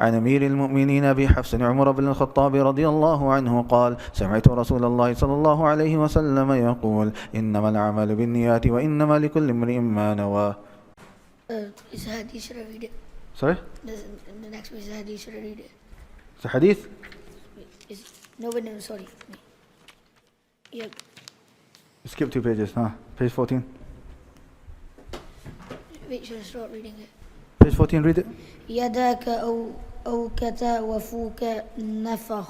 عن أمير المؤمنين أبي حفص عمر بن الخطاب رضي الله عنه قال سمعت رسول الله صلى الله عليه وسلم يقول إنما العمل بالنيات وإنما لكل امرئ ما نوى. Is a hadith, should I read it? Sorry? The next one is a hadith, should I read it? It's a hadith? No, sorry. Yep. Skip 2 pages, page 14. Wait, should I start reading it? Page 14, read it. يداك أوكت وفوك نفخ.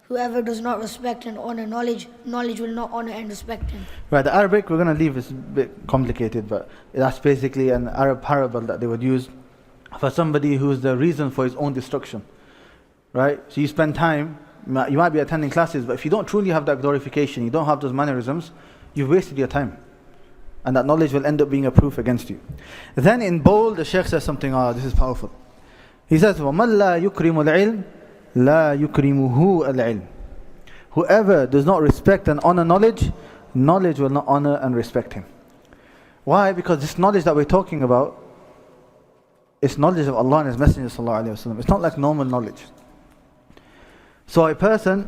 Whoever does not respect and honor knowledge, knowledge will not honor and respect him. Right, the Arabic, we're going to leave, it's a bit complicated, but that's basically an Arab parable that they would use for somebody who's the reason for his own destruction. Right? So you spend time, you might be attending classes, but if you don't truly have that glorification, you don't have those mannerisms, you've wasted your time. And that knowledge will end up being a proof against you. Then in bold, the Shaykh says something, this is powerful. He says, وَمَنْ لَا يُكْرِمُ الْعِلْمِ لَا يُكْرِمُهُ الْعِلْمِ. Whoever does not respect and honor knowledge, knowledge will not honor and respect him. Why? Because this knowledge that we're talking about is knowledge of Allah and His Messenger sallallahu alaihi wasallam. It's not like normal knowledge. So a person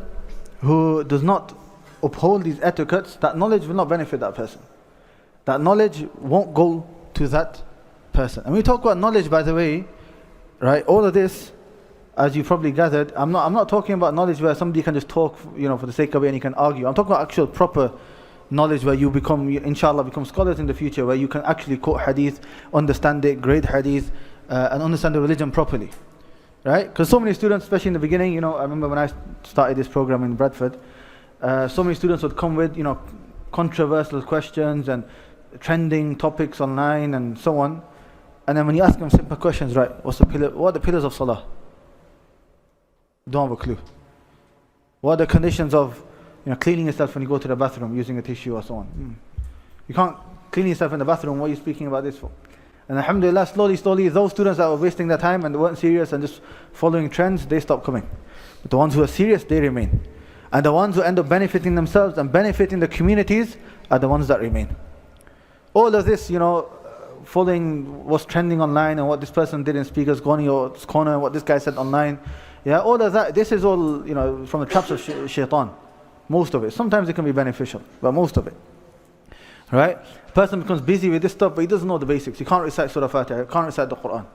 who does not uphold these etiquettes, that knowledge will not benefit that person. That knowledge won't go to that person. And we talk about knowledge, by the way, right? All of this, as you probably gathered, I'm not talking about knowledge where somebody can just talk, for the sake of it and you can argue. I'm talking about actual proper knowledge where you become, inshallah, become scholars in the future, where you can actually quote hadith, understand it, grade hadith, and understand the religion properly. Right? Because so many students, especially in the beginning, I remember when I started this program in Bradford, so many students would come with, controversial questions and trending topics online and so on. And then when you ask them simple questions, right, what are the pillars of salah? Don't have a clue. What are the conditions of cleaning yourself when you go to the bathroom using a tissue or so on? You can't clean yourself in the bathroom. What are you speaking about this for? And alhamdulillah, slowly, those students that were wasting their time and they weren't serious and just following trends, they stopped coming. But the ones who are serious, they remain. And the ones who end up benefiting themselves and benefiting the communities are the ones that remain. All of this, following what's trending online and what this person did in Speaker's Corner and what this guy said online, all of that, this is all, from the traps of shaitan. Most of it. Sometimes it can be beneficial, but most of it. Right? A person becomes busy with this stuff, but he doesn't know the basics. He can't recite Surah Fatiha, he can't recite the Quran.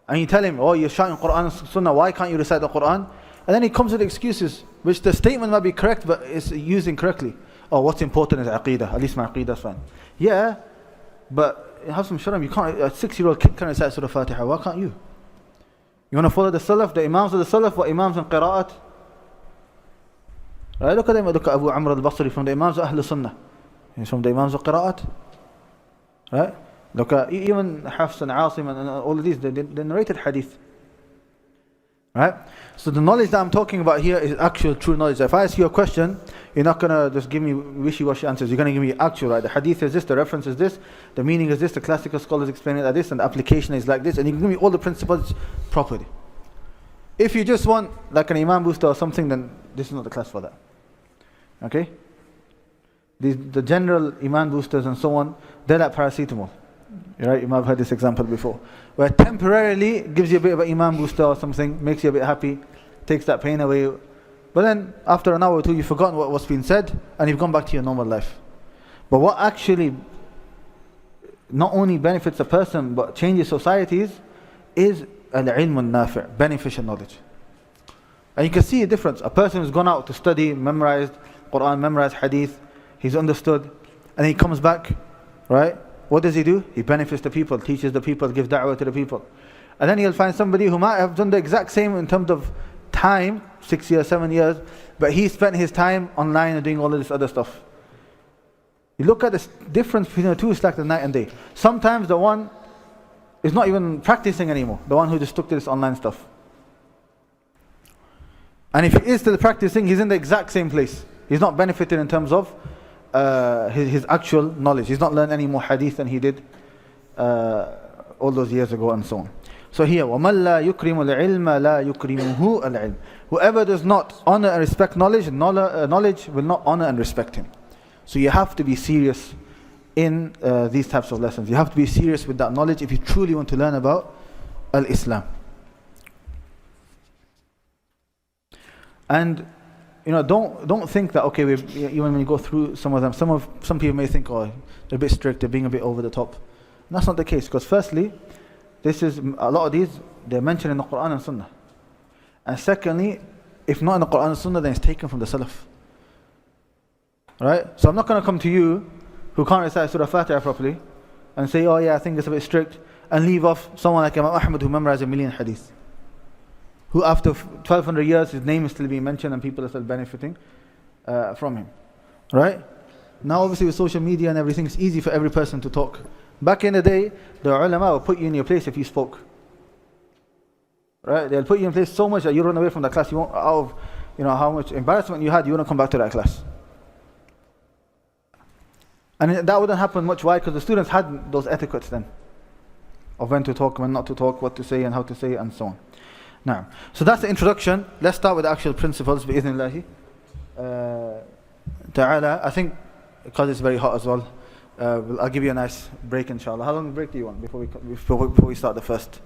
And you tell him, you're shouting Quran and Sunnah, why can't you recite the Quran? And then he comes with excuses, which the statement might be correct, but it's used incorrectly. What's important is Aqeedah, at least my Aqeedah is fine. Yeah, but have some sharam, you can't, a 6-year-old kid can recite Surah Fatiha, why can't you? You want to follow the Salaf, the Imams of the Salaf, what Imams in Qira'at? Right, look at them, look at Abu Amr al-Basri from the Imams of Ahl Sunnah. He's from the Imams of Qira'at. Right? Look at even Hafs and Asim and all of these, they narrated hadith. Right? So the knowledge that I'm talking about here is actual true knowledge. If I ask you a question, you're not going to just give me wishy-washy answers. You're going to give me actual, right? The hadith is this, the reference is this, the meaning is this, the classical scholars explain it like this, and the application is like this, and you can give me all the principles properly. If you just want like an Imam booster or something, then this is not the class for that. Okay? The general Iman boosters and so on, they're like paracetamol. Right? You might have heard this example before. Where temporarily gives you a bit of an Iman booster or something, makes you a bit happy, takes that pain away. But then after an hour or two, you've forgotten what's been said and you've gone back to your normal life. But what actually not only benefits a person but changes societies is al-ilm al-nafi', beneficial knowledge. And you can see a difference. A person who's gone out to study, memorized Quran, memorized hadith, he's understood, and he comes back, right? What does he do? He benefits the people, teaches the people, gives da'wah to the people. And then he'll find somebody who might have done the exact same in terms of time, 6 years, 7 years, but he spent his time online and doing all of this other stuff. You look at the difference between the two, it's like the night and day. Sometimes the one is not even practicing anymore, the one who just took to this online stuff. And if he is still practicing, he's in the exact same place. He's not benefited in terms of his actual knowledge. He's not learned any more hadith than he did all those years ago and so on. So here, وَمَنْ لَا يُكْرِمُ الْعِلْمَ لَا يُكْرِمُهُ الْعِلْمِ. Whoever does not honor and respect knowledge, knowledge will not honor and respect him. So you have to be serious in these types of lessons. You have to be serious with that knowledge if you truly want to learn about al-Islam. And don't think that even when you go through some of them, some people may think, oh, they're a bit strict, they're being a bit over the top. And that's not the case, because firstly, this is a lot of these, they're mentioned in the Quran and Sunnah. And secondly, if not in the Quran and Sunnah, then it's taken from the Salaf. Right? So I'm not going to come to you who can't recite Surah Fatiha properly and say, oh yeah, I think it's a bit strict, and leave off someone like Imam Ahmad who memorized 1,000,000 hadith, who after 1200 years his name is still being mentioned and people are still benefiting from him. Right? Now obviously with social media and everything, it's easy for every person to talk. Back in the day, the ulama will put you in your place if you spoke. Right? They'll put you in place so much that you run away from the class. You won't, out of how much embarrassment you had, you wouldn't come back to that class. And that wouldn't happen much. Why? Because the students had those etiquettes then, of when to talk, when not to talk, what to say and how to say it, and so on. Now, so that's the introduction. Let's start with the actual principles, bi-idhnillahi ta'ala. I think, because it's very hot as well, I'll give you a nice break inshallah. How long break do you want before we start the first?